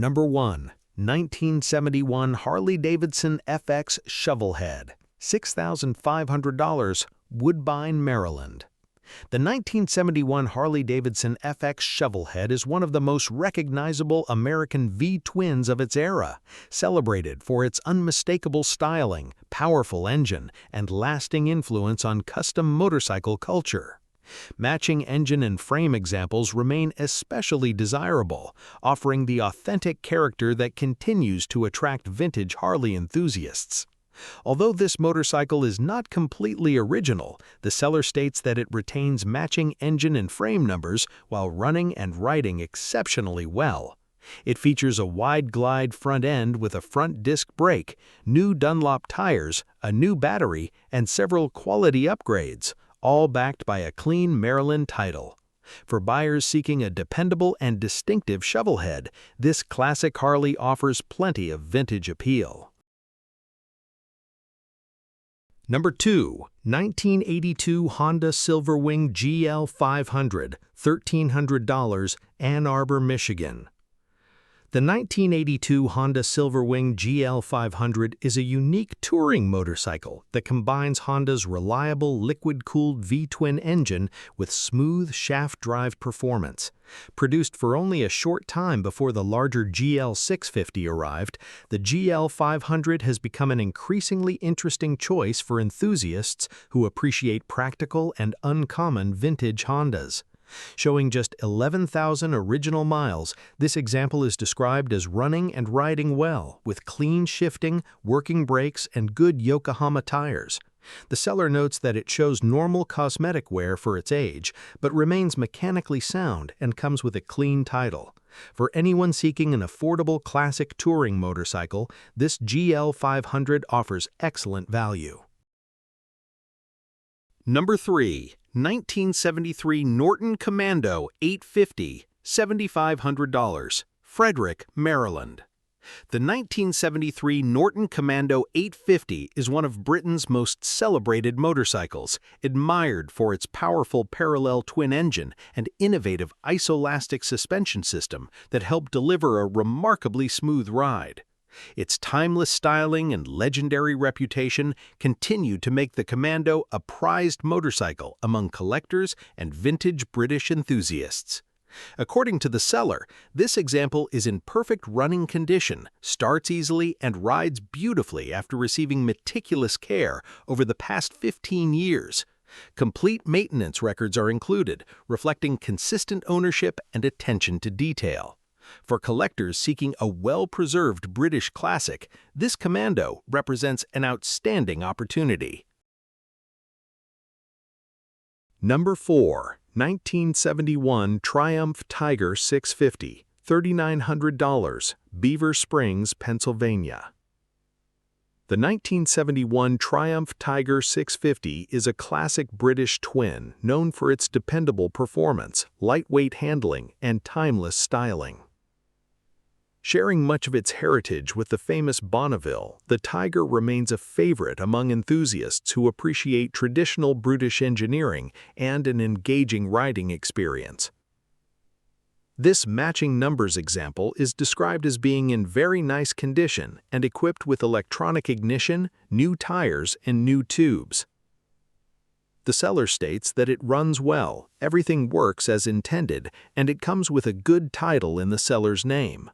Number 1. 1971 Harley-Davidson FX Shovelhead, $6,500, Woodbine, Maryland. The 1971 Harley-Davidson FX Shovelhead is one of the most recognizable American V-twins of its era, celebrated for its unmistakable styling, powerful engine, and lasting influence on custom motorcycle culture. Matching engine and frame examples remain especially desirable, offering the authentic character that continues to attract vintage Harley enthusiasts. Although this motorcycle is not completely original, the seller states that it retains matching engine and frame numbers while running and riding exceptionally well. It features a wide glide front end with a front disc brake, new Dunlop tires, a new battery, and several quality upgrades, all backed by a clean Maryland title. For buyers seeking a dependable and distinctive shovelhead, this classic Harley offers plenty of vintage appeal. Number 2. 1982 Honda Silverwing GL500, $1,300, Ann Arbor, Michigan. The 1982 Honda Silverwing GL500 is a unique touring motorcycle that combines Honda's reliable liquid-cooled V-twin engine with smooth shaft-drive performance. Produced for only a short time before the larger GL650 arrived, the GL500 has become an increasingly interesting choice for enthusiasts who appreciate practical and uncommon vintage Hondas. Showing just 11,000 original miles, this example is described as running and riding well, with clean shifting, working brakes, and good Yokohama tires. The seller notes that it shows normal cosmetic wear for its age, but remains mechanically sound and comes with a clean title. For anyone seeking an affordable classic touring motorcycle, this GL500 offers excellent value. Number 3. 1973 Norton Commando 850, $7,500, Frederick, Maryland. The 1973 Norton Commando 850 is one of Britain's most celebrated motorcycles, admired for its powerful parallel twin engine and innovative isolastic suspension system that help deliver a remarkably smooth ride. Its timeless styling and legendary reputation continue to make the Commando a prized motorcycle among collectors and vintage British enthusiasts. According to the seller, this example is in perfect running condition, starts easily, and rides beautifully after receiving meticulous care over the past 15 years. Complete maintenance records are included, reflecting consistent ownership and attention to detail. For collectors seeking a well-preserved British classic, this Commando represents an outstanding opportunity. Number 4. 1971 Triumph Tiger 650, $3,900, Beaver Springs, Pennsylvania. The 1971 Triumph Tiger 650 is a classic British twin known for its dependable performance, lightweight handling, and timeless styling. Sharing much of its heritage with the famous Bonneville, the Tiger remains a favorite among enthusiasts who appreciate traditional British engineering and an engaging riding experience. This matching numbers example is described as being in very nice condition and equipped with electronic ignition, new tires, and new tubes. The seller states that it runs well, everything works as intended, and it comes with a good title in the seller's name.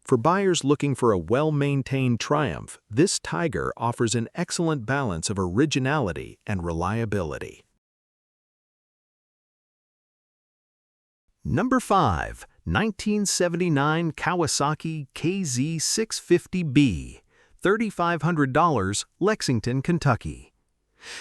For buyers looking for a well-maintained Triumph, this Tiger offers an excellent balance of originality and reliability. Number 5. 1979 Kawasaki KZ650B, $3,500, Lexington, Kentucky.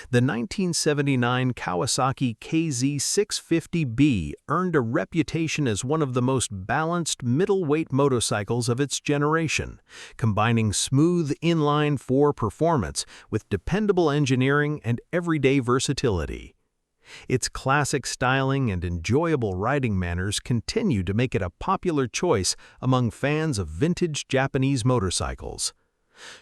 The 1979 Kawasaki KZ650B earned a reputation as one of the most balanced middleweight motorcycles of its generation, combining smooth inline-four performance with dependable engineering and everyday versatility. Its classic styling and enjoyable riding manners continue to make it a popular choice among fans of vintage Japanese motorcycles.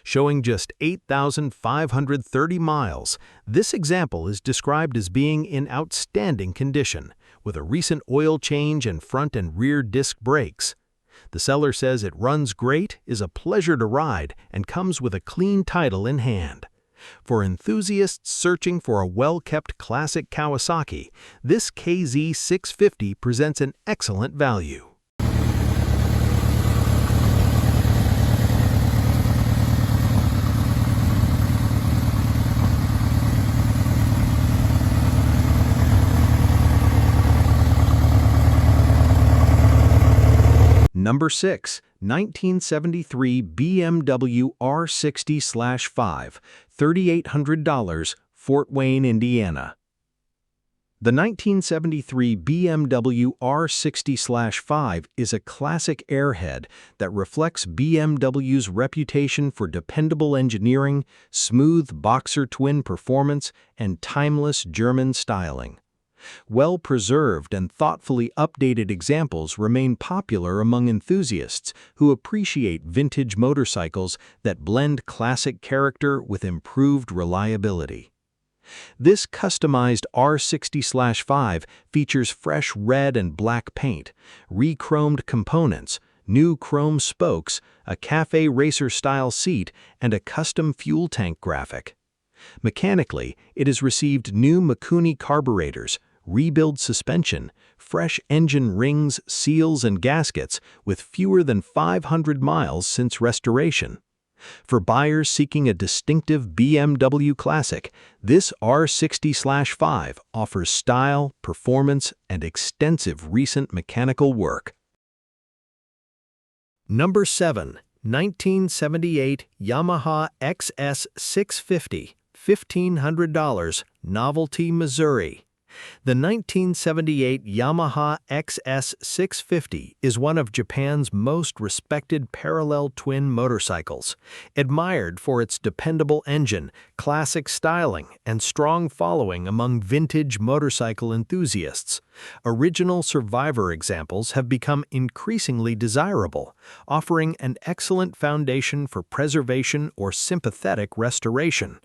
Showing just 8,530 miles, this example is described as being in outstanding condition, with a recent oil change and front and rear disc brakes. The seller says it runs great, is a pleasure to ride, and comes with a clean title in hand. For enthusiasts searching for a well-kept classic Kawasaki, this KZ650 presents an excellent value. Number 6. 1973 BMW R60/5, $3,800, Fort Wayne, Indiana. The 1973 BMW R60/5 is a classic airhead that reflects BMW's reputation for dependable engineering, smooth boxer twin performance, and timeless German styling. Well-preserved and thoughtfully updated examples remain popular among enthusiasts who appreciate vintage motorcycles that blend classic character with improved reliability. This customized R60/5 features fresh red and black paint, re-chromed components, new chrome spokes, a cafe racer-style seat, and a custom fuel tank graphic. Mechanically, it has received new Mikuni carburetors, rebuild suspension, fresh engine rings, seals, and gaskets, with fewer than 500 miles since restoration. For buyers seeking a distinctive BMW classic, this R60/5 offers style, performance, and extensive recent mechanical work. Number 7. 1978 Yamaha XS650, $1,500, Novelty, Missouri. The 1978 Yamaha XS650 is one of Japan's most respected parallel twin motorcycles, admired for its dependable engine, classic styling, and strong following among vintage motorcycle enthusiasts. Original survivor examples have become increasingly desirable, offering an excellent foundation for preservation or sympathetic restoration.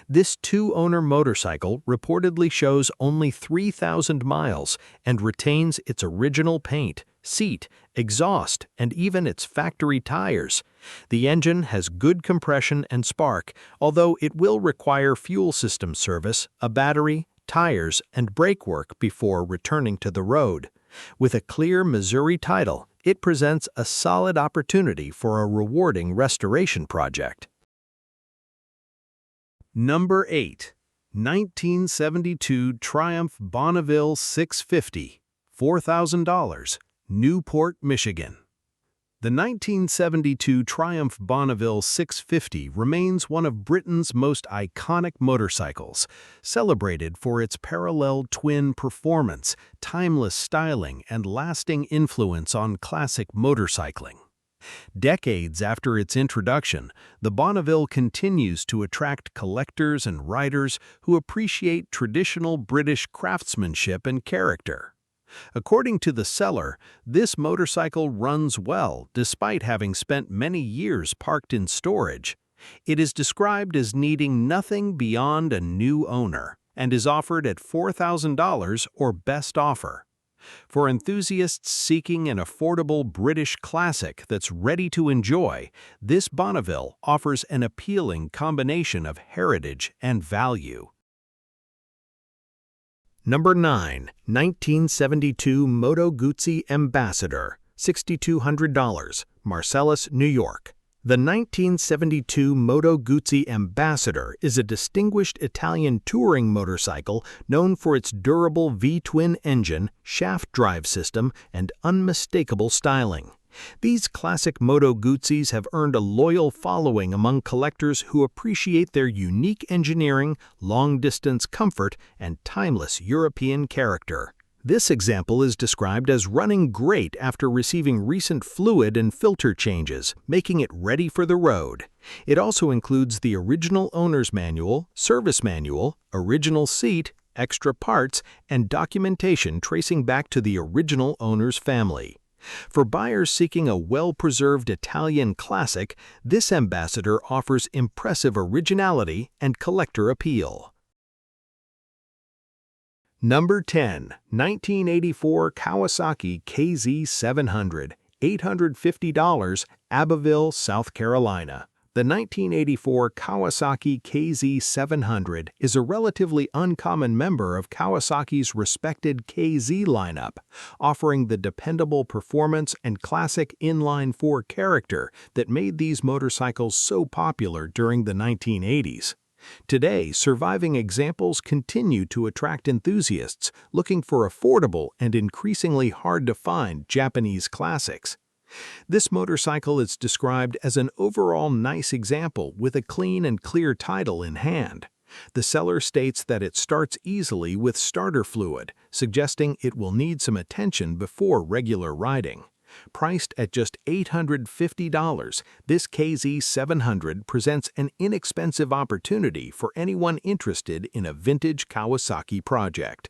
This two-owner motorcycle reportedly shows only 3,000 miles and retains its original paint, seat, exhaust, and even its factory tires. The engine has good compression and spark, although it will require fuel system service, a battery, tires, and brake work before returning to the road. With a clear Missouri title, it presents a solid opportunity for a rewarding restoration project. Number 8. 1972 Triumph Bonneville 650, $4,000, Newport, Michigan. The 1972 Triumph Bonneville 650 remains one of Britain's most iconic motorcycles, celebrated for its parallel twin performance, timeless styling, and lasting influence on classic motorcycling. Decades after its introduction, the Bonneville continues to attract collectors and riders who appreciate traditional British craftsmanship and character. According to the seller, this motorcycle runs well despite having spent many years parked in storage. It is described as needing nothing beyond a new owner and is offered at $4,000 or best offer. For enthusiasts seeking an affordable British classic that's ready to enjoy, this Bonneville offers an appealing combination of heritage and value. Number 9. 1972 Moto Guzzi Ambassador, $6,200, Marcellus, New York. The 1972 Moto Guzzi Ambassador is a distinguished Italian touring motorcycle known for its durable V-twin engine, shaft drive system, and unmistakable styling. These classic Moto Guzzis have earned a loyal following among collectors who appreciate their unique engineering, long-distance comfort, and timeless European character. This example is described as running great after receiving recent fluid and filter changes, making it ready for the road. It also includes the original owner's manual, service manual, original seat, extra parts, and documentation tracing back to the original owner's family. For buyers seeking a well-preserved Italian classic, this Ambassador offers impressive originality and collector appeal. Number 10. 1984 Kawasaki KZ700, $850, Abbeville, South Carolina. The 1984 Kawasaki KZ700 is a relatively uncommon member of Kawasaki's respected KZ lineup, offering the dependable performance and classic inline-four character that made these motorcycles so popular during the 1980s. Today, surviving examples continue to attract enthusiasts looking for affordable and increasingly hard-to-find Japanese classics. This motorcycle is described as an overall nice example with a clean and clear title in hand. The seller states that it starts easily with starter fluid, suggesting it will need some attention before regular riding. Priced at just $850, this KZ700 presents an inexpensive opportunity for anyone interested in a vintage Kawasaki project.